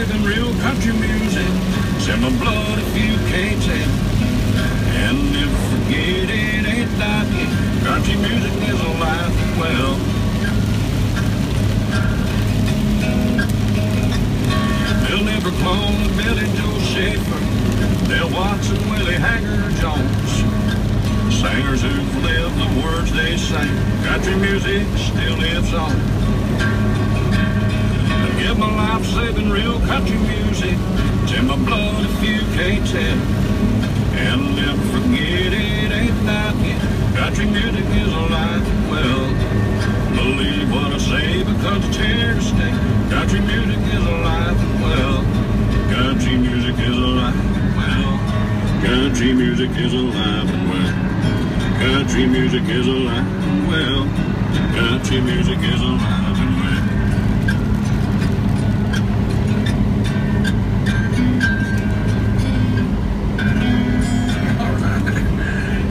living real country music. It's in my blood if you can't tell. And never forget it ain't like it. Country music is alive and well. They'll never clone Billy Joe Schaefer. They'll Watson, Willie Hanger, Jones. Singers who've lived the words they sing. Country music still lives on. I give my life saving real country music. It's in my blood if you can't tell. And never forget it ain't like it. Country music is alive and well. Believe what I say because it's here to stay. Country music is alive and well. Country music is alive and well. Country music is alive and well. Country music is alive and well. Country music is alive.